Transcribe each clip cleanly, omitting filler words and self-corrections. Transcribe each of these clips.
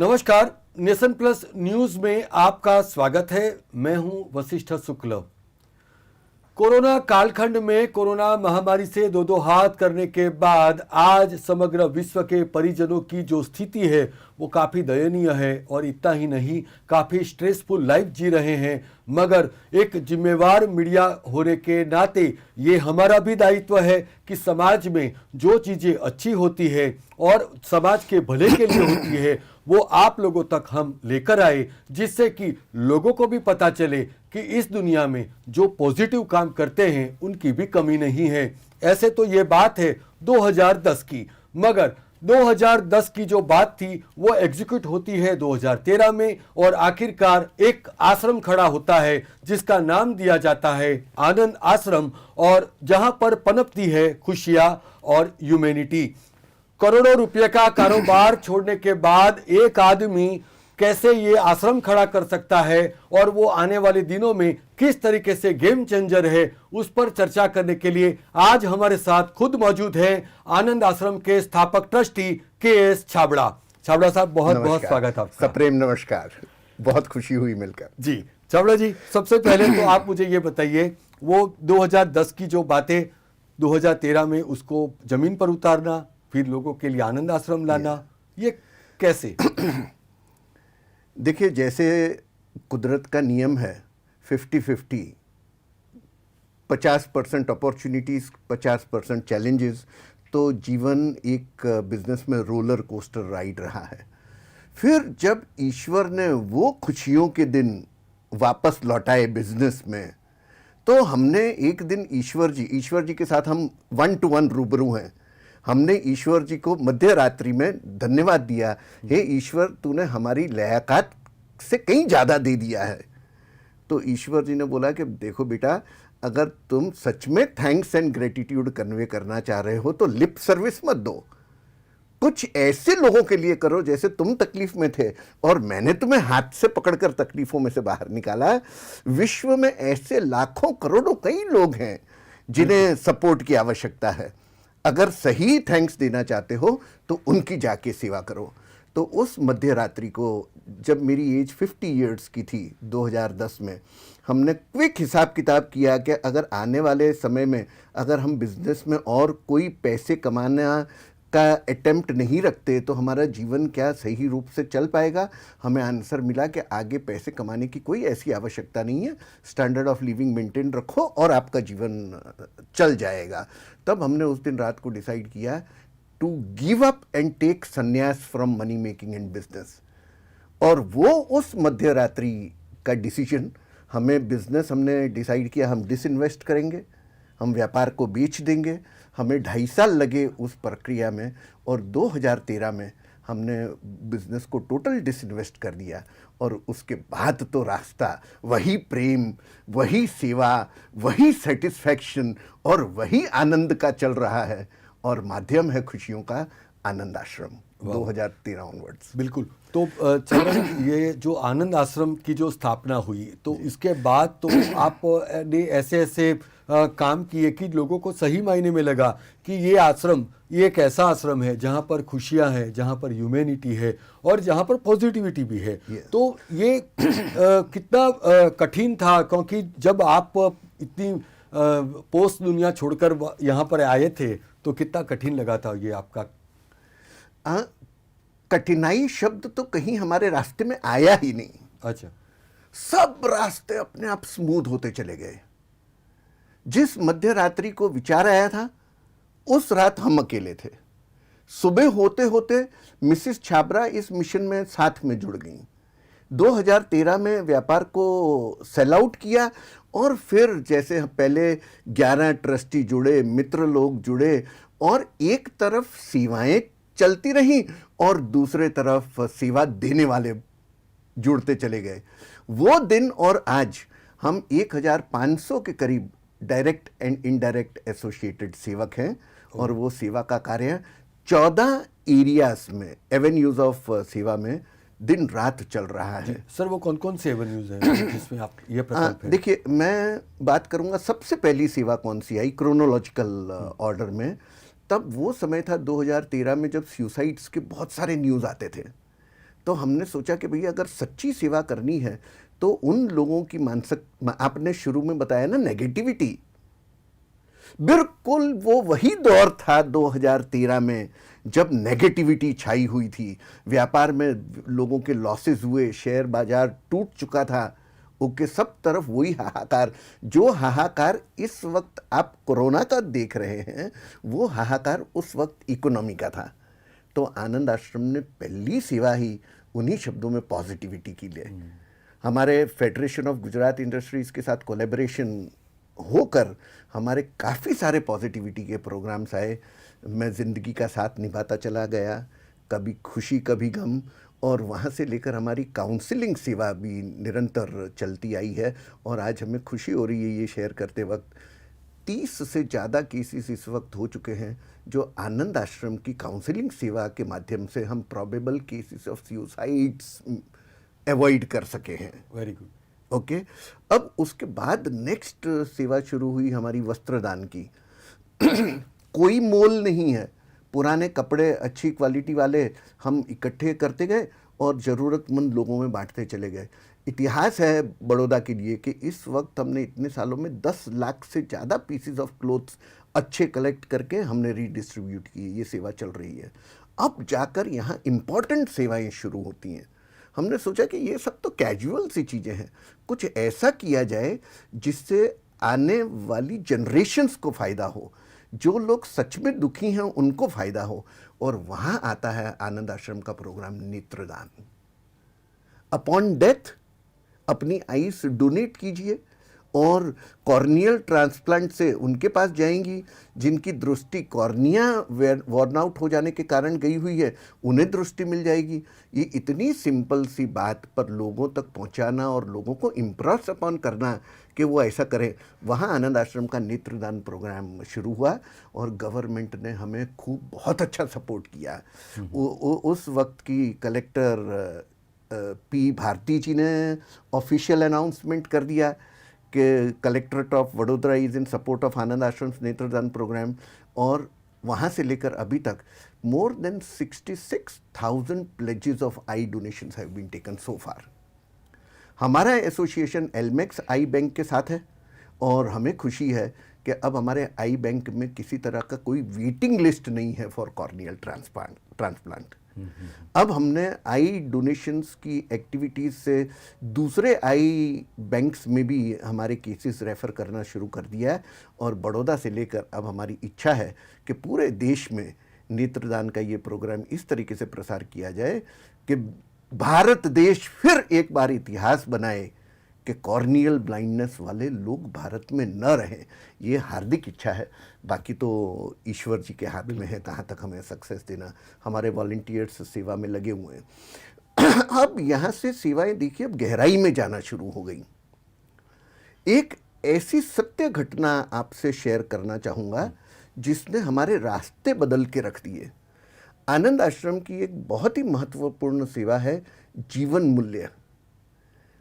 नमस्कार, nation plus news में आपका स्वागत है। मैं हूं वशिष्ठ शुक्ल। कोरोना कालखंड में कोरोना महामारी से दो दो हाथ करने के बाद आज समग्र विश्व के परिजनों की जो स्थिति है वो काफ़ी दयनीय है और इतना ही नहीं, काफ़ी स्ट्रेसफुल लाइफ जी रहे हैं। मगर एक जिम्मेवार मीडिया होने के नाते ये हमारा भी दायित्व है कि समाज में जो चीज़ें अच्छी होती है और समाज के भले के लिए होती है वो आप लोगों तक हम लेकर आए, जिससे कि लोगों को भी पता चले कि इस दुनिया में जो पॉजिटिव काम करते हैं उनकी भी कमी नहीं है। ऐसे तो ये बात है 2010 की, मगर 2010 की जो बात थी वो एग्जीक्यूट होती है 2013 में और आखिरकार एक आश्रम खड़ा होता है जिसका नाम दिया जाता है आनंद आश्रम, और जहां पर पनपती है खुशियां और ह्यूमैनिटी। करोड़ों रुपए का कारोबार छोड़ने के बाद एक आदमी कैसे ये आश्रम खड़ा कर सकता है और वो आने वाले दिनों में किस तरीके से गेम चेंजर है, उस पर चर्चा करने के लिए आज हमारे साथ खुद मौजूद हैं आनंद आश्रम के स्थापक ट्रस्टी के.एस. छाबड़ा। छाबड़ा साहब, बहुत बहुत स्वागत आपका। सप्रेम नमस्कार, बहुत खुशी हुई मिलकर। जी छाबड़ा जी, सबसे पहले तो आप मुझे ये बताइए, वो 2010 की जो बातें 2013 में उसको जमीन पर उतारना, फिर लोगों के लिए आनंद आश्रम लाना, ये कैसे? देखिए, जैसे कुदरत का नियम है 50-50, 50% अपॉर्चुनिटीज, 50% चैलेंजेस, तो जीवन एक बिजनेस में रोलर कोस्टर राइड रहा है। फिर जब ईश्वर ने वो खुशियों के दिन वापस लौटाए बिजनेस में, तो हमने एक दिन ईश्वर जी के साथ हम 1-to-1 रूबरू हैं। हमने ईश्वर जी को मध्य रात्रि में धन्यवाद दिया, हे ईश्वर, तूने हमारी लायकात से कहीं ज़्यादा दे दिया है। तो ईश्वर जी ने बोला कि देखो बेटा, अगर तुम सच में थैंक्स एंड ग्रेटिट्यूड कन्वे करना चाह रहे हो तो लिप सर्विस मत दो, कुछ ऐसे लोगों के लिए करो जैसे तुम तकलीफ में थे और मैंने तुम्हें हाथ से पकड़कर तकलीफों में से बाहर निकाला। विश्व में ऐसे लाखों करोड़ों कई लोग हैं जिन्हें सपोर्ट की आवश्यकता है। अगर सही थैंक्स देना चाहते हो तो उनकी जाके सेवा करो। तो उस मध्य रात्रि को, जब मेरी एज 50 इयर्स की थी 2010 में, हमने क्विक हिसाब किताब किया कि अगर आने वाले समय में अगर हम बिजनेस में और कोई पैसे कमाना का अटेम्प्ट नहीं रखते तो हमारा जीवन क्या सही रूप से चल पाएगा। हमें आंसर मिला कि आगे पैसे कमाने की कोई ऐसी आवश्यकता नहीं है, स्टैंडर्ड ऑफ लिविंग मेंटेन रखो और आपका जीवन चल जाएगा। तब हमने उस दिन रात को डिसाइड किया to give up and take sanyas from money making and business. और वो उस मध्य रात्रि का डिसीजन, हमें बिजनेस, हमने डिसाइड किया हम डिसइन्वेस्ट करेंगे, हम व्यापार को बेच देंगे। हमें 2.5 साल लगे उस प्रक्रिया में और 2013 में हमने बिजनेस को टोटल डिसइन्वेस्ट कर दिया। और उसके बाद तो रास्ता वही प्रेम, वही सेवा, वही सेटिस्फैक्शन और वही आनंद का चल रहा है, और माध्यम है खुशियों का आनंद आश्रम 2013 ऑनवर्ड्स। बिल्कुल। तो चंद्र, ये जो आनंद आश्रम की जो स्थापना हुई, तो इसके बाद तो आपने ऐसे ऐसे काम किए कि लोगों को सही मायने में लगा कि ये आश्रम, ये एक ऐसा आश्रम है जहाँ पर खुशियाँ हैं, जहाँ पर ह्यूमैनिटी है और जहाँ पर पॉजिटिविटी भी है। तो ये कितना कठिन था, क्योंकि जब आप इतनी पोस्ट दुनिया छोड़कर यहाँ पर आए थे तो कितना कठिन लगा था ये आपका? कठिनाई शब्द तो कहीं हमारे रास्ते में आया ही नहीं। अच्छा। सब रास्ते अपने आप स्मूथ होते चले गए। जिस मध्य रात्रि को विचार आया था उस रात हम अकेले थे। सुबह होते होते मिसेस छाबड़ा इस मिशन में साथ में जुड़ गई। 2013 में व्यापार को सेल आउट किया और फिर जैसे पहले 11 ट्रस्टी जुड़े, मित्र लोग जुड़े, और एक तरफ सेवाएं चलती रही और दूसरे तरफ सेवा देने वाले जुड़ते चले गए। वो दिन और आज हम 1500 के करीब डायरेक्ट एंड इनडायरेक्ट एसोसिएटेड सेवक हैं और वो सेवा का कार्य 14 एरियाज में, एवेन्यूज ऑफ सेवा में दिन रात चल रहा है। सर, वो कौन कौन से एवेन्यूज हैं जिसमें आप ये प्रकल्प है? देखिए, मैं बात करूंगा सबसे पहली सेवा कौन सी आई क्रोनोलॉजिकल ऑर्डर में। तब वो समय था 2013 में जब सुसाइड्स के बहुत सारे न्यूज़ आते थे। तो हमने सोचा कि भैया अगर सच्ची सेवा करनी है तो उन लोगों की मानसिक, आपने शुरू में बताया ना नेगेटिविटी, बिल्कुल वो वही दौर था 2013 में जब नेगेटिविटी छाई हुई थी, व्यापार में लोगों के लॉसेस हुए, शेयर बाजार टूट चुका था, ओके, सब तरफ वही हाहाकार। जो हाहाकार इस वक्त आप कोरोना का देख रहे हैं, वो हाहाकार उस वक्त इकोनॉमी का था। तो आनंद आश्रम ने पहली सेवा ही उन्हीं शब्दों में पॉजिटिविटी की लिए। हमारे फेडरेशन ऑफ गुजरात इंडस्ट्रीज के साथ कोलैबोरेशन होकर हमारे काफ़ी सारे पॉजिटिविटी के प्रोग्राम्स आए। मैं ज़िंदगी का साथ निभाता चला गया, कभी खुशी कभी गम, और वहाँ से लेकर हमारी काउंसलिंग सेवा भी निरंतर चलती आई है। और आज हमें खुशी हो रही है ये शेयर करते वक्त, 30 से ज़्यादा केसेस इस वक्त हो चुके हैं जो आनंद आश्रम की काउंसलिंग सेवा के माध्यम से हम probable cases of suicides avoid कर सके हैं। Very good. ओके, अब उसके बाद नेक्स्ट सेवा शुरू हुई हमारी वस्त्रदान की। कोई मोल नहीं है, पुराने कपड़े अच्छी क्वालिटी वाले हम इकट्ठे करते गए और ज़रूरतमंद लोगों में बांटते चले गए। इतिहास है बड़ौदा के लिए कि इस वक्त हमने इतने सालों में 10 लाख से ज़्यादा पीसीज ऑफ क्लोथ्स अच्छे कलेक्ट करके हमने रीडिस्ट्रीब्यूट किए। ये सेवा चल रही है। अब जाकर यहाँ इम्पॉर्टेंट सेवाएं शुरू होती हैं। हमने सोचा कि ये सब तो कैजुअल सी चीज़ें हैं, कुछ ऐसा किया जाए जिससे आने वाली जनरेशन्स को फ़ायदा हो, जो लोग सच में दुखी हैं उनको फ़ायदा हो। और वहाँ आता है आनंद आश्रम का प्रोग्राम नेत्रदान। अपॉन डेथ अपनी आईज डोनेट कीजिए और कॉर्नियल ट्रांसप्लांट से उनके पास जाएंगी जिनकी दृष्टि कॉर्निया वॉर्न आउट हो जाने के कारण गई हुई है, उन्हें दृष्टि मिल जाएगी। ये इतनी सिंपल सी बात पर लोगों तक पहुंचाना और लोगों को इम्प्रेस अपॉन करना कि वो ऐसा करें, वहाँ आनंद आश्रम का नेत्रदान प्रोग्राम शुरू हुआ और गवर्नमेंट ने हमें खूब बहुत अच्छा सपोर्ट किया। उस वक्त की कलेक्टर पी भारती जी ने ऑफिशियल अनाउंसमेंट कर दिया कि collectorate of Vadodara is in support of Anand Ashram Netradan program. और वहाँ से लेकर अभी तक more than 66,000 pledges of eye donations have been taken so far. हमारा एसोसिएशन एलमेक्स आई बैंक के साथ है और हमें खुशी है कि अब हमारे आई बैंक में किसी तरह का कोई वेटिंग लिस्ट नहीं है फॉर कॉर्नियल ट्रांसप्लांट। अब हमने आई डोनेशंस की एक्टिविटीज़ से दूसरे आई बैंक्स में भी हमारे केसेस रेफ़र करना शुरू कर दिया है। और बड़ौदा से लेकर अब हमारी इच्छा है कि पूरे देश में नेत्रदान का ये प्रोग्राम इस तरीके से प्रसार किया जाए कि भारत देश फिर एक बार इतिहास बनाए कि कॉर्नियल ब्लाइंडनेस वाले लोग भारत में न रहें। ये हार्दिक इच्छा है, बाकी तो ईश्वर जी के हाथ में है कहाँ तक हमें सक्सेस देना। हमारे वॉलंटियर्स सेवा में लगे हुए हैं। अब यहाँ से सेवाएं देखिए अब गहराई में जाना शुरू हो गई। एक ऐसी सत्य घटना आपसे शेयर करना चाहूँगा जिसने हमारे रास्ते बदल के रख दिए। आनंद आश्रम की एक बहुत ही महत्वपूर्ण सेवा है जीवन मूल्य,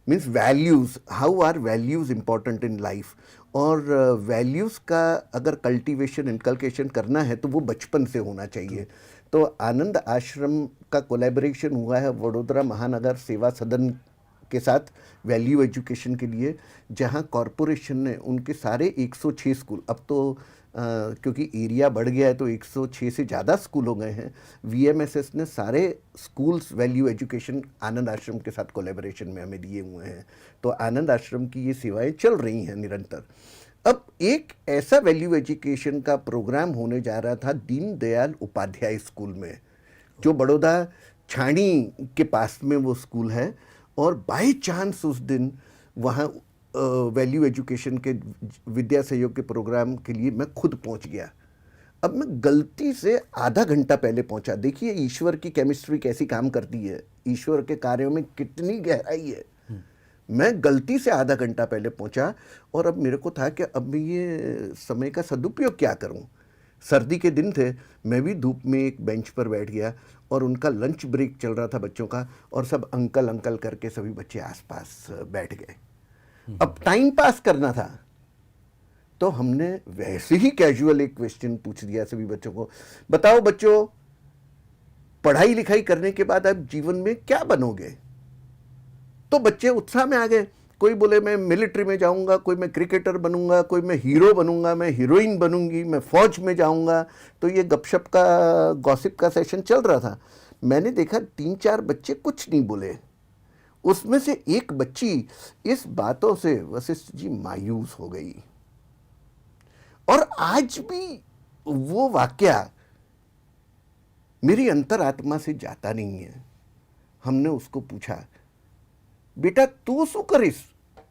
means values. How are values important in life. और वैल्यूज़ का अगर कल्टीवेशन इनकलकेशन करना है तो वो बचपन से होना चाहिए। तो आनंद आश्रम का कोलैबोरेशन हुआ है वडोदरा महानगर सेवा सदन के साथ वैल्यू एजुकेशन के लिए, जहां कॉरपोरेशन ने उनके सारे 106 स्कूल, अब तो क्योंकि एरिया बढ़ गया है तो 106 से ज़्यादा स्कूल हो गए हैं, वीएमएसएस ने सारे स्कूल्स वैल्यू एजुकेशन आनंद आश्रम के साथ कोलैबोरेशन में हमें दिए हुए हैं। तो आनंद आश्रम की ये सेवाएं चल रही हैं निरंतर। अब एक ऐसा वैल्यू एजुकेशन का प्रोग्राम होने जा रहा था दीनदयाल उपाध्याय स्कूल में, जो बड़ौदा छाणी के पास में वो स्कूल है। और बाय चांस उस दिन वहाँ वैल्यू एजुकेशन के विद्या सहयोग के प्रोग्राम के लिए मैं खुद पहुँच गया। अब मैं गलती से आधा घंटा पहले पहुँचा। देखिए ईश्वर की केमिस्ट्री कैसी काम करती है, ईश्वर के कार्यों में कितनी गहराई है। मैं गलती से आधा घंटा पहले पहुँचा और अब मेरे को था कि अब मैं ये समय का सदुपयोग क्या करूँ। सर्दी के दिन थे, मैं भी धूप में एक बेंच पर बैठ गया और उनका लंच ब्रेक चल रहा था बच्चों का, और सब अंकल अंकल करके सभी बच्चे आसपास बैठ गए। अब टाइम पास करना था तो हमने वैसे ही कैजुअल एक क्वेश्चन पूछ दिया सभी बच्चों को, बताओ बच्चों पढ़ाई लिखाई करने के बाद आप जीवन में क्या बनोगे? तो बच्चे उत्साह में आ गए। कोई बोले मैं मिलिट्री में जाऊंगा, कोई मैं क्रिकेटर बनूंगा, कोई मैं हीरो बनूंगा, मैं हीरोइन बनूंगी, मैं फौज में जाऊंगा। तो ये गपशप का, गॉसिप का सेशन चल रहा था। मैंने देखा 3-4 बच्चे कुछ नहीं बोले। उसमें से एक बच्ची इस बातों से वशिष्ठ जी मायूस हो गई। और आज भी वो वाकया मेरी अंतरात्मा से जाता नहीं है। हमने उसको पूछा, बेटा तू शू करीस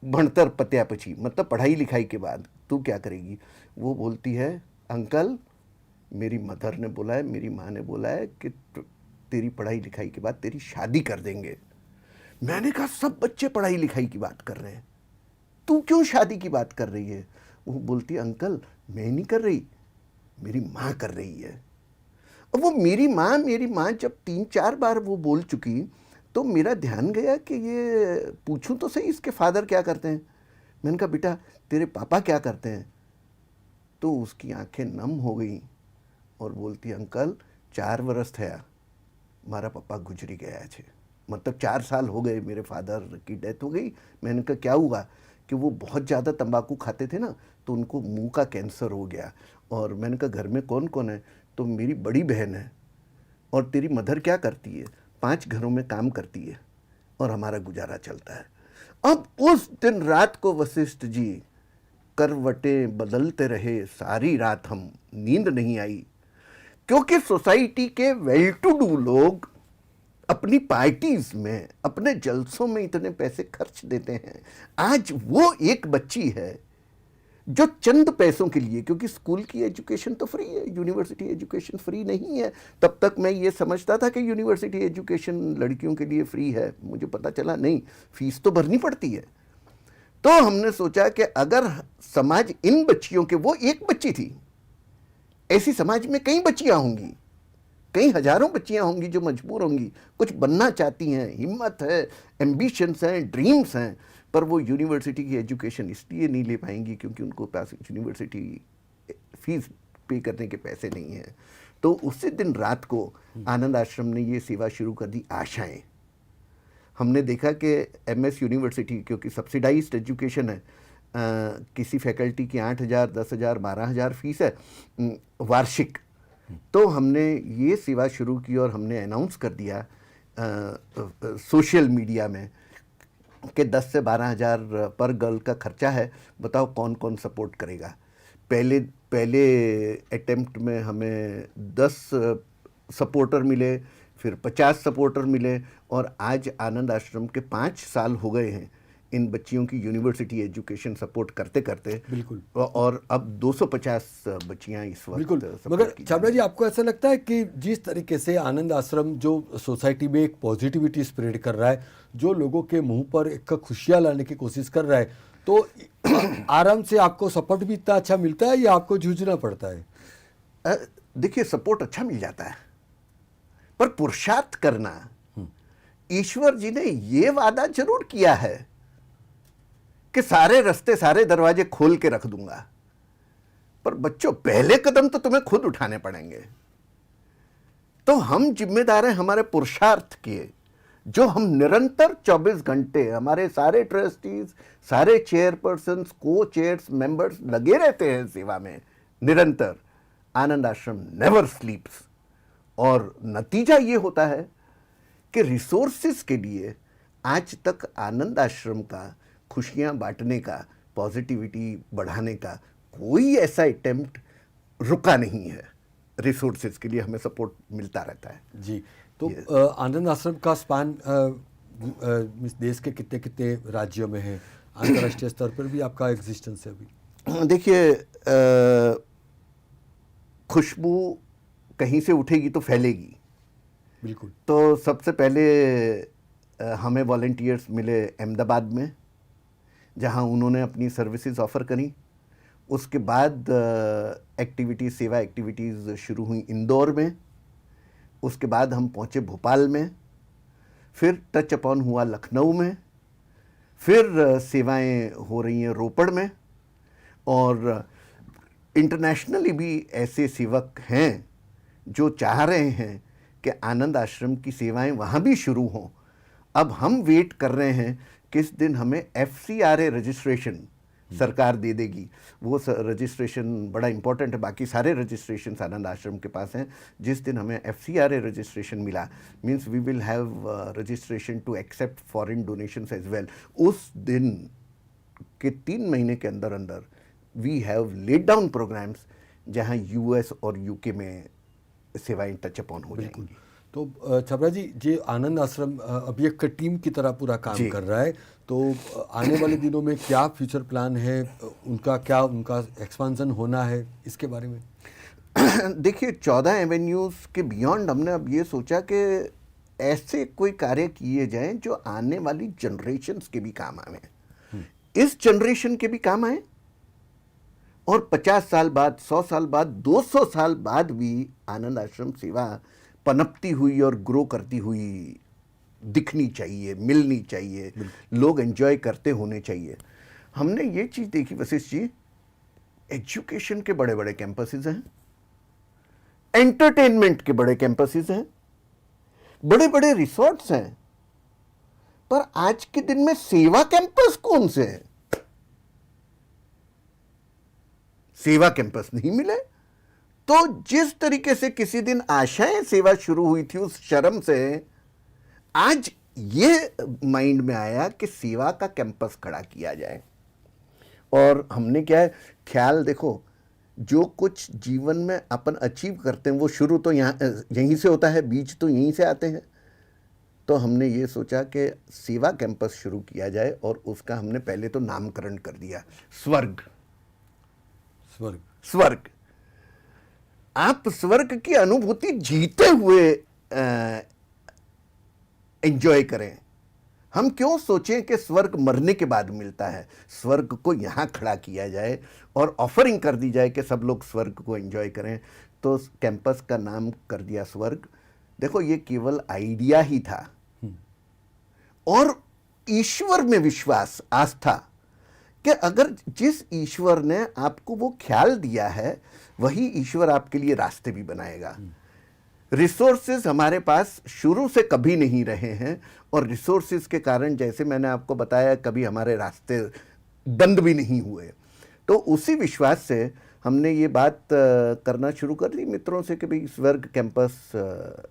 भणतर पत्या पछी, मतलब पढ़ाई लिखाई के बाद तू क्या करेगी? वो बोलती है, अंकल मेरी मदर ने बोला है, मेरी माँ ने बोला है कि तेरी पढ़ाई लिखाई के बाद तेरी शादी कर देंगे। मैंने कहा सब बच्चे पढ़ाई लिखाई की बात कर रहे हैं, तू क्यों शादी की बात कर रही है? वो बोलती है, अंकल मैं नहीं कर रही, मेरी माँ कर रही है। अब वो मेरी माँ जब 3-4 बार वो बोल चुकी, तो मेरा ध्यान गया कि ये पूछूं तो सही इसके फादर क्या करते हैं। मैंने कहा बेटा तेरे पापा क्या करते हैं? तो उसकी आंखें नम हो गई और बोलती, अंकल 4 वर्ष थया मारा पप्पा गुजरी गया छे, मतलब 4 साल हो गए मेरे फादर की डेथ हो गई। मैंने कहा क्या हुआ? कि वो बहुत ज़्यादा तंबाकू खाते थे ना, तो उनको मुंह का कैंसर हो गया। और मैंने कहा घर में कौन कौन है? तो मेरी बड़ी बहन है। और तेरी मदर क्या करती है? 5 घरों में काम करती है और हमारा गुजारा चलता है। अब उस दिन रात को वशिष्ठ जी करवटें बदलते रहे, सारी रात हम नींद नहीं आई, क्योंकि सोसाइटी के वेल टू डू लोग अपनी पार्टीज में, अपने जलसों में इतने पैसे खर्च देते हैं। आज वो एक बच्ची है जो चंद पैसों के लिए, क्योंकि स्कूल की एजुकेशन तो फ्री है, यूनिवर्सिटी एजुकेशन फ्री नहीं है। तब तक मैं ये समझता था कि यूनिवर्सिटी एजुकेशन लड़कियों के लिए फ्री है, मुझे पता चला नहीं, फीस तो भरनी पड़ती है। तो हमने सोचा कि अगर समाज इन बच्चियों के, वो एक बच्ची थी, ऐसी समाज में कई बच्चियां होंगी, कई हजारों बच्चियां होंगी जो मजबूर होंगी, कुछ बनना चाहती हैं, हिम्मत है, एम्बिशंस हैं, ड्रीम्स हैं, पर वो यूनिवर्सिटी की एजुकेशन इसलिए नहीं ले पाएंगी क्योंकि उनको पास यूनिवर्सिटी फीस पे करने के पैसे नहीं हैं। तो उसी दिन रात को आनंद आश्रम ने ये सेवा शुरू कर दी, आशाएं। हमने देखा कि एमएस यूनिवर्सिटी, क्योंकि सब्सिडाइज्ड एजुकेशन है, किसी फैकल्टी की 8,000, 10,000, 12,000 फीस है वार्षिक। तो हमने ये सेवा शुरू की और हमने अनाउंस कर दिया सोशल मीडिया में कि 10 से 12,000 पर गर्ल का खर्चा है, बताओ कौन कौन सपोर्ट करेगा। पहले अटेम्प्ट में हमें 10 सपोर्टर मिले, फिर 50 सपोर्टर मिले, और आज आनंद आश्रम के 5 साल हो गए हैं इन बच्चियों की यूनिवर्सिटी एजुकेशन सपोर्ट करते करते। बिल्कुल। और अब 250 बच्चियां इस वक्त बिल्कुल। support मगर की छाबड़ा जी, आपको ऐसा लगता है कि जिस तरीके से आनंद आश्रम जो सोसाइटी में एक पॉजिटिविटी स्प्रेड कर रहा है, जो लोगों के मुंह पर एक खुशियां लाने की कोशिश कर रहा है, तो आराम से आपको सपोर्ट भी इतना अच्छा मिलता है या आपको जूझना पड़ता है? देखिए सपोर्ट अच्छा मिल जाता है, पर पुरुषार्थ करना, ईश्वर जी ने ये वादा जरूर किया है कि सारे रास्ते, सारे दरवाजे खोल के रख दूंगा, पर बच्चों पहले कदम तो तुम्हें खुद उठाने पड़ेंगे। तो हम जिम्मेदार हैं हमारे पुरुषार्थ के, जो हम निरंतर 24 घंटे, हमारे सारे ट्रस्टीज, सारे चेयरपर्सन, को चेयर्स, मेंबर्स लगे रहते हैं सेवा में निरंतर। आनंद आश्रम नेवर स्लीप्स। और नतीजा ये होता है कि रिसोर्सेस के लिए आज तक आनंद आश्रम का खुशियां बांटने का, पॉजिटिविटी बढ़ाने का कोई ऐसा अटेम्प्ट रुका नहीं है। रिसोर्सेज के लिए हमें सपोर्ट मिलता रहता है जी। तो आनंद आश्रम का स्पान देश के कितने कितने राज्यों में है? अंतर्राष्ट्रीय स्तर पर भी आपका एग्जिस्टेंस है अभी? देखिए, खुशबू कहीं से उठेगी तो फैलेगी। बिल्कुल। तो सबसे पहले हमें वॉलंटियर्स मिले अहमदाबाद में, जहां उन्होंने अपनी सर्विसेज ऑफ़र करी। उसके बाद एक्टिविटीज़, सेवा एक्टिविटीज़ शुरू हुई इंदौर में। उसके बाद हम पहुंचे भोपाल में, फिर टच अपॉन हुआ लखनऊ में, फिर सेवाएं हो रही हैं रोपड़ में, और इंटरनेशनली भी ऐसे सेवक हैं जो चाह रहे हैं कि आनंद आश्रम की सेवाएं वहाँ भी शुरू हों। अब हम वेट कर रहे हैं किस दिन हमें FCRA रजिस्ट्रेशन सरकार दे देगी। वो रजिस्ट्रेशन बड़ा इंपॉर्टेंट है, बाकी सारे रजिस्ट्रेशन आनंद आश्रम के पास हैं। जिस दिन हमें FCRA रजिस्ट्रेशन मिला, means we will have registration to accept foreign donations as well, उस दिन के 3 महीने के अंदर अंदर we have laid down programs जहां US और UK में सेवाएं टचअप ऑन हो जाएंगी। तो छबरा जी, जे आनंद आश्रम अभी एक टीम की तरह पूरा काम कर रहा है, तो आने वाले दिनों में क्या फ्यूचर प्लान है उनका एक्सपांसन होना है, इसके बारे में? देखिए, 14 एवेन्यूज़ के बियॉन्ड हमने अब ये सोचा कि ऐसे कोई कार्य किए जाएं जो आने वाली जनरेशन्स के भी काम आए, इस जनरेशन के भी काम आए, और 50 साल बाद, 100 साल बाद, 200 साल बाद भी आनंद आश्रम सेवा पनपती हुई और ग्रो करती हुई दिखनी चाहिए, मिलनी चाहिए, लोग एंजॉय करते होने चाहिए। हमने ये चीज़ देखी वशिष्ठ जी, एजुकेशन के बड़े बड़े कैंपसेस हैं, एंटरटेनमेंट के बड़े कैंपसेस हैं, बड़े बड़े रिसोर्ट्स हैं, पर आज के दिन में सेवा कैंपस कौन से हैं? सेवा कैंपस नहीं मिले। तो जिस तरीके से किसी दिन आशाएं सेवा शुरू हुई थी उस शर्म से, आज ये माइंड में आया कि सेवा का कैंपस खड़ा किया जाए। और हमने क्या है, ख्याल देखो, जो कुछ जीवन में अपन अचीव करते हैं वो शुरू तो यहीं से होता है, बीज तो यहीं से आते हैं। तो हमने ये सोचा कि सेवा कैंपस शुरू किया जाए, और उसका हमने पहले तो नामकरण कर दिया, स्वर्ग। स्वर्ग, स्वर्ग, आप स्वर्ग की अनुभूति जीते हुए एंजॉय करें। हम क्यों सोचें कि स्वर्ग मरने के बाद मिलता है? स्वर्ग को यहाँ खड़ा किया जाए और ऑफरिंग कर दी जाए कि सब लोग स्वर्ग को एंजॉय करें। तो कैंपस का नाम कर दिया स्वर्ग। देखो, ये केवल आइडिया ही था, और ईश्वर में विश्वास, आस्था, कि अगर जिस ईश्वर ने आपको वो ख्याल दिया है वही ईश्वर आपके लिए रास्ते भी बनाएगा। रिसोर्सेज हमारे पास शुरू से कभी नहीं रहे हैं, और रिसोर्सेज के कारण, जैसे मैंने आपको बताया, कभी हमारे रास्ते बंद भी नहीं हुए। तो उसी विश्वास से हमने ये बात करना शुरू कर दी मित्रों से कि भाई स्वर्ग कैंपस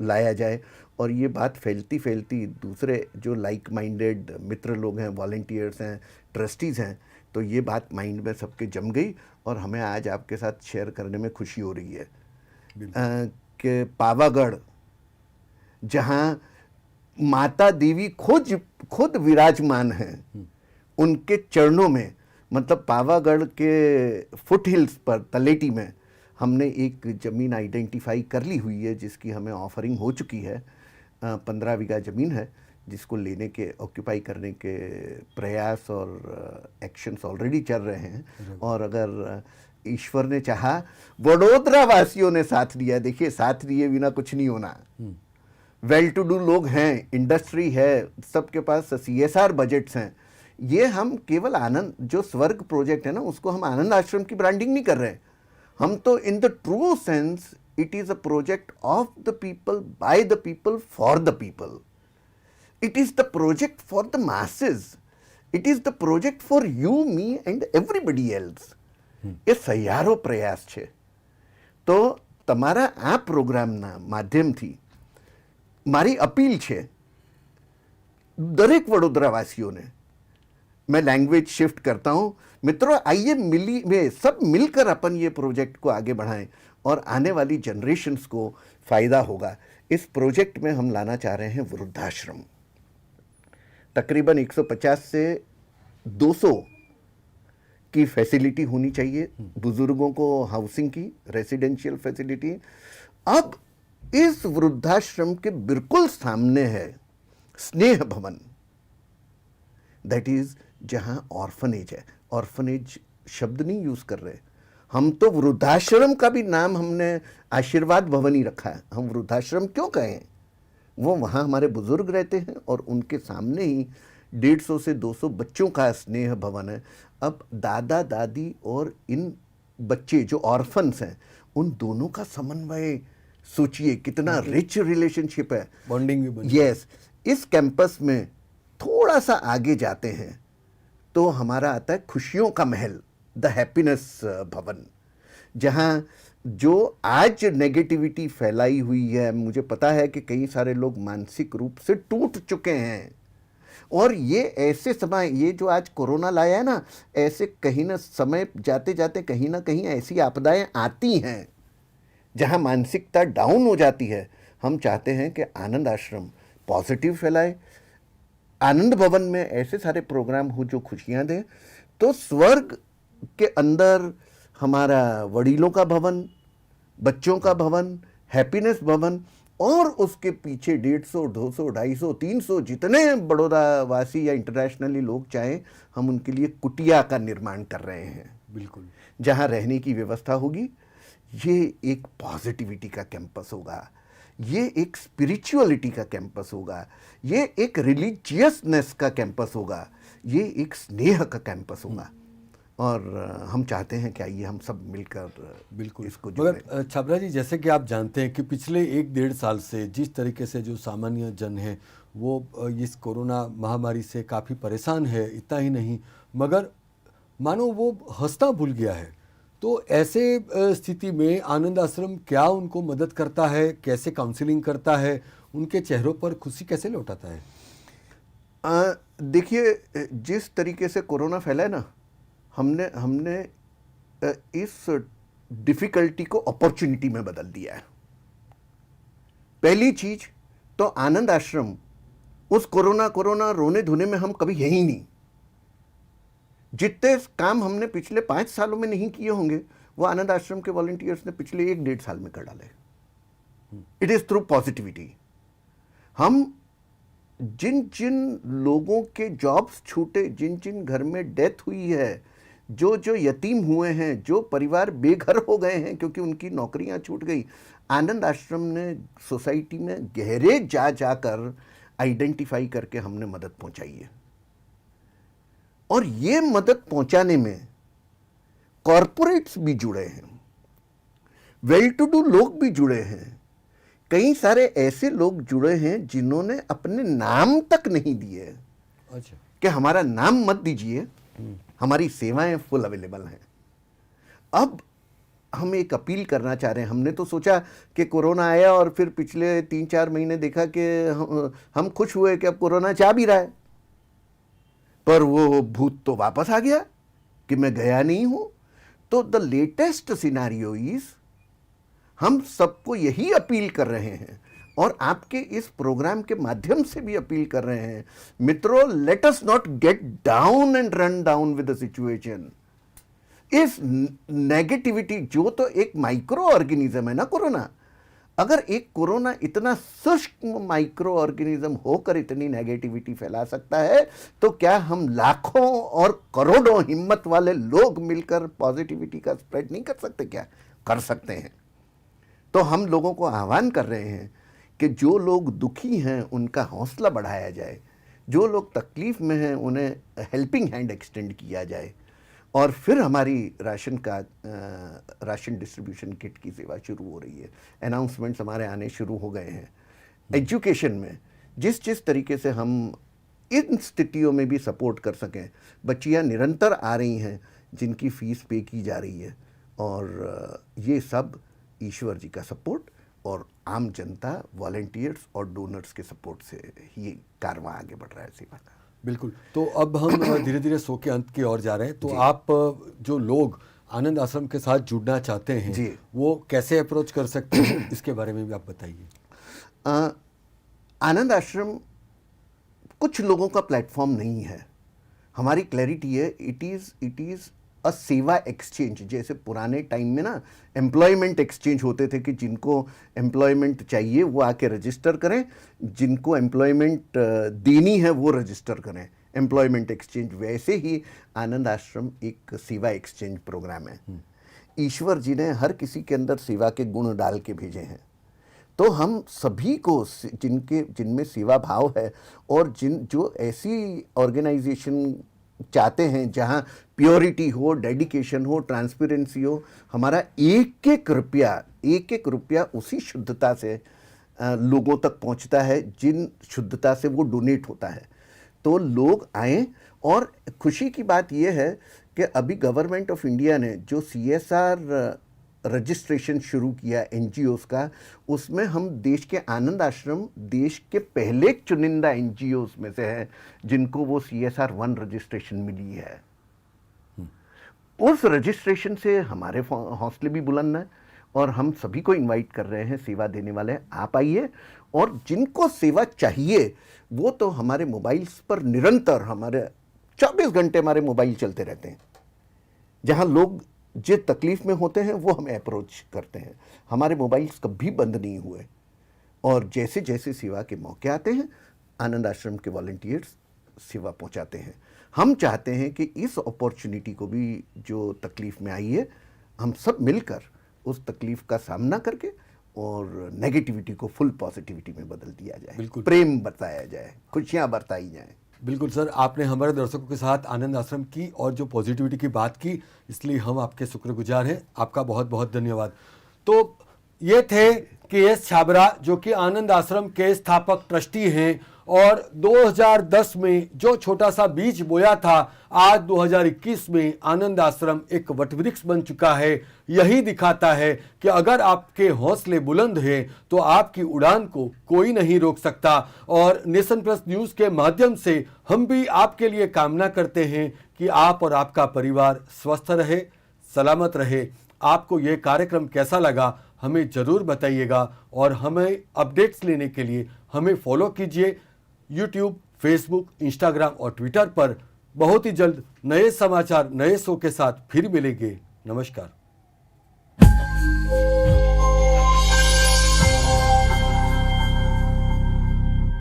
लाया जाए। और ये बात फैलती फैलती दूसरे जो लाइक माइंडेड मित्र लोग हैं, वॉलंटियर्स हैं, ट्रस्टीज़ हैं, तो ये बात माइंड में सबके जम गई, और हमें आज आपके साथ शेयर करने में खुशी हो रही है कि पावागढ़, जहाँ माता देवी खुद विराजमान हैं, उनके चरणों में, मतलब पावागढ़ के फुट हिल्स पर, तलेटी में, हमने एक ज़मीन आइडेंटिफाई कर ली हुई है जिसकी हमें ऑफरिंग हो चुकी है। 15 बीघा ज़मीन है जिसको लेने के, ऑक्यूपाई करने के प्रयास और एक्शंस ऑलरेडी चल रहे हैं। और अगर ईश्वर ने चाहा, वडोदरा वासियों ने साथ दिया। देखिए, साथ दिए बिना कुछ नहीं होना। वेल टू डू लोग हैं, इंडस्ट्री है, सबके पास CSR बजट्स हैं। ये हम केवल आनंद, जो स्वर्ग प्रोजेक्ट है ना, उसको हम आनंद आश्रम की ब्रांडिंग नहीं कर रहे हैं। हम तो in the true sense it is a project of the people, by the people, for the people. It is the project for the masses. It is the project for you, me and everybody else. એ સહિયારો પ્રયાસ છે। તો તમારા આ પ્રોગ્રામના માધ્યમથી મારી appeal છે દરેક વડોદરાવાસીઓને। मैं लैंग्वेज शिफ्ट करता हूँ। मित्रों, आइए सब मिलकर अपन ये प्रोजेक्ट को आगे बढ़ाएं, और आने वाली जनरेशन्स को फ़ायदा होगा। इस प्रोजेक्ट में हम लाना चाह रहे हैं वृद्धाश्रम। तकरीबन 150 से 200 की फैसिलिटी होनी चाहिए, बुजुर्गों को हाउसिंग की, रेसिडेंशियल फैसिलिटी। अब इस वृद्धाश्रम के बिल्कुल सामने है स्नेह भवन, दैट इज जहां ऑर्फनेज है। ऑर्फनेज शब्द नहीं यूज कर रहे हम, तो वृद्धाश्रम का भी नाम हमने आशीर्वाद भवन ही रखा है। हम वृद्धाश्रम क्यों कहें? वो वहाँ हमारे बुजुर्ग रहते हैं, और उनके सामने ही 150 से 200 बच्चों का स्नेह भवन है। अब दादा दादी और इन बच्चे जो ऑर्फन्स हैं, उन दोनों का समन्वय सोचिए कितना रिच रिलेशनशिप है। बॉन्डिंग भी बनी। यस, इस कैंपस में थोड़ा सा आगे जाते हैं तो हमारा आता है खुशियों का महल, द हैप्पीनेस भवन, जहाँ जो आज नेगेटिविटी फैलाई हुई है, मुझे पता है कि कई सारे लोग मानसिक रूप से टूट चुके हैं। और ये ऐसे समय, ये जो आज कोरोना लाया है ना, ऐसे कहीं ना समय जाते जाते कहीं ना कहीं ऐसी आपदाएं आती हैं जहां मानसिकता डाउन हो जाती है। हम चाहते हैं कि आनंद आश्रम पॉजिटिव फैलाए, आनंद भवन में ऐसे सारे प्रोग्राम हो जो खुशियां दें। तो स्वर्ग के अंदर हमारा वडीलों का भवन, बच्चों का भवन, हैप्पीनेस भवन, और उसके पीछे 150, 200, 250, 300 जितने बड़ौदा वासी या इंटरनेशनली लोग चाहें, हम उनके लिए कुटिया का निर्माण कर रहे हैं। बिल्कुल। जहां रहने की व्यवस्था होगी। ये एक पॉजिटिविटी का कैंपस होगा, ये एक स्पिरिचुअलिटी का कैंपस होगा, ये एक रिलीजियसनेस का कैंपस होगा, ये एक स्नेह का कैंपस होगा। और हम चाहते हैं कि आइए हम सब मिलकर बिल्कुल इसको मगर छाबड़ा जी, जैसे कि आप जानते हैं कि पिछले 1-1.5 साल से जिस तरीके से जो सामान्य जन है वो इस कोरोना महामारी से काफ़ी परेशान है, इतना ही नहीं मगर मानो वो हंसना भूल गया है। तो ऐसे स्थिति में आनंद आश्रम क्या उनको मदद करता है, कैसे काउंसलिंग करता है, उनके चेहरों पर खुशी कैसे लौटाता है? देखिए, जिस तरीके से कोरोना फैला है ना, हमने इस डिफिकल्टी को अपॉर्चुनिटी में बदल दिया है। पहली चीज तो आनंद आश्रम उस कोरोना रोने धोने में हम कभी है ही नहीं। जितने काम हमने पिछले 5 सालों में नहीं किए होंगे वो आनंद आश्रम के वॉलंटियर्स ने पिछले 1-1.5 साल में कर डाले। It is through positivity. हम जिन जिन लोगों के जॉब्स छूटे, जिन जिन घर में डेथ हुई है, जो जो यतीम हुए हैं, जो परिवार बेघर हो गए हैं क्योंकि उनकी नौकरियां छूट गई, आनंद आश्रम ने सोसाइटी में गहरे जा जाकर आइडेंटिफाई करके हमने मदद पहुंचाई है। और ये मदद पहुंचाने में कॉरपोरेट्स भी जुड़े हैं, वेल टू डू लोग भी जुड़े हैं, कई सारे ऐसे लोग जुड़े हैं जिन्होंने अपने नाम तक नहीं दिए। अच्छा। कि हमारा नाम मत दीजिए, हमारी सेवाएं फुल अवेलेबल हैं। अब हम एक अपील करना चाह रहे हैं। हमने तो सोचा कि कोरोना आया और फिर पिछले 3-4 महीने देखा कि हम खुश हुए कि अब कोरोना जा भी रहा है, पर वो भूत तो वापस आ गया कि मैं गया नहीं हूं। तो द लेटेस्ट सिनारियो इज, हम सबको यही अपील कर रहे हैं और आपके इस प्रोग्राम के माध्यम से भी अपील कर रहे हैं, मित्रों, let us not get down and run down with the situation. इस नेगेटिविटी, जो तो एक माइक्रो ऑर्गेनिज्म है ना कोरोना, अगर एक कोरोना इतना सूक्ष्म माइक्रो ऑर्गेनिज्म होकर इतनी नेगेटिविटी फैला सकता है, तो क्या हम लाखों और करोड़ों हिम्मत वाले लोग मिलकर पॉजिटिविटी का स्प्रेड नहीं कर सकते? क्या कर सकते हैं। तो हम लोगों को आह्वान कर रहे हैं कि जो लोग दुखी हैं उनका हौसला बढ़ाया जाए, जो लोग तकलीफ में हैं उन्हें हेल्पिंग हैंड एक्सटेंड किया जाए। और फिर हमारी राशन डिस्ट्रीब्यूशन किट की सेवा शुरू हो रही है, अनाउंसमेंट्स हमारे आने शुरू हो गए हैं। एजुकेशन में जिस तरीके से हम इन स्थितियों में भी सपोर्ट कर सकें, बच्चियां निरंतर आ रही हैं जिनकी फ़ीस पे की जा रही है, और ये सब ईश्वर जी का सपोर्ट और आम जनता, वॉलंटियर्स और डोनर्स के सपोर्ट से ये कारवां आगे बढ़ रहा है सेवा का। बिल्कुल। तो अब हम धीरे धीरे शो के अंत की ओर जा रहे हैं। तो आप जो लोग आनंद आश्रम के साथ जुड़ना चाहते हैं जी, वो कैसे अप्रोच कर सकते हैं, इसके बारे में भी आप बताइए। आनंद आश्रम कुछ लोगों का प्लेटफॉर्म नहीं है। हमारी क्लैरिटी है, इट इज़ अ सेवा एक्सचेंज। जैसे पुराने टाइम में ना एम्प्लॉयमेंट एक्सचेंज होते थे कि जिनको एम्प्लॉयमेंट चाहिए वो आके रजिस्टर करें, जिनको एम्प्लॉयमेंट देनी है वो रजिस्टर करें, एम्प्लॉयमेंट एक्सचेंज। वैसे ही आनंद आश्रम एक सेवा एक्सचेंज प्रोग्राम है। ईश्वर जी ने हर किसी के अंदर सेवा के गुण डाल के भेजे हैं। तो हम सभी को जिनमें सेवा भाव है और जो ऐसी ऑर्गेनाइजेशन चाहते हैं, जहाँ प्योरिटी हो, डेडिकेशन हो, ट्रांसपेरेंसी हो, हमारा एक एक रुपया उसी शुद्धता से लोगों तक पहुंचता है जिन शुद्धता से वो डोनेट होता है। तो लोग आएं। और खुशी की बात यह है कि अभी गवर्नमेंट ऑफ इंडिया ने जो CSR रजिस्ट्रेशन शुरू किया NGOs का, उसमें हम देश के आनंद आश्रम देश के पहले चुनिंदा NGOs में से हैं जिनको वो CSR 1 रजिस्ट्रेशन मिली है। उस रजिस्ट्रेशन से हमारे हौसले भी बुलंद हैं और हम सभी को इनवाइट कर रहे हैं, सेवा देने वाले आप आइए। और जिनको सेवा चाहिए वो तो हमारे मोबाइल्स पर निरंतर, हमारे 24 घंटे हमारे मोबाइल चलते रहते हैं। जहां लोग जिस तकलीफ में होते हैं वो हमें अप्रोच करते हैं। हमारे मोबाइल्स कभी बंद नहीं हुए। और जैसे जैसे सेवा के मौके आते हैं, आनंद आश्रम के वॉलंटियर्स सेवा पहुंचाते हैं। हम चाहते हैं कि इस अपॉर्चुनिटी को भी, जो तकलीफ में आई है, हम सब मिलकर उस तकलीफ का सामना करके और नेगेटिविटी को फुल पॉजिटिविटी में बदल दिया जाए। बिल्कुल। प्रेम बताया जाए, खुशियां बरताई जाए। बिल्कुल सर, आपने हमारे दर्शकों के साथ आनंद आश्रम की और जो पॉजिटिविटी की बात की, इसलिए हम आपके शुक्रगुजार हैं। आपका बहुत बहुत धन्यवाद। तो ये थे KS छाबरा, जो कि आनंद आश्रम के स्थापक ट्रस्टी हैं और 2010 में जो छोटा सा बीज बोया था, आज 2021 में आनंद आश्रम एक वटवृक्ष बन चुका है। यही दिखाता है कि अगर आपके हौसले बुलंद हैं तो आपकी उड़ान को कोई नहीं रोक सकता। और नेशन प्लस न्यूज़ के माध्यम से हम भी आपके लिए कामना करते हैं कि आप और आपका परिवार स्वस्थ रहे, सलामत रहे। आपको ये कार्यक्रम कैसा लगा हमें ज़रूर बताइएगा और हमें अपडेट्स लेने के लिए हमें फॉलो कीजिए YouTube, Facebook, Instagram और Twitter पर। बहुत ही जल्द नए समाचार, नए शो के साथ फिर मिलेंगे। नमस्कार।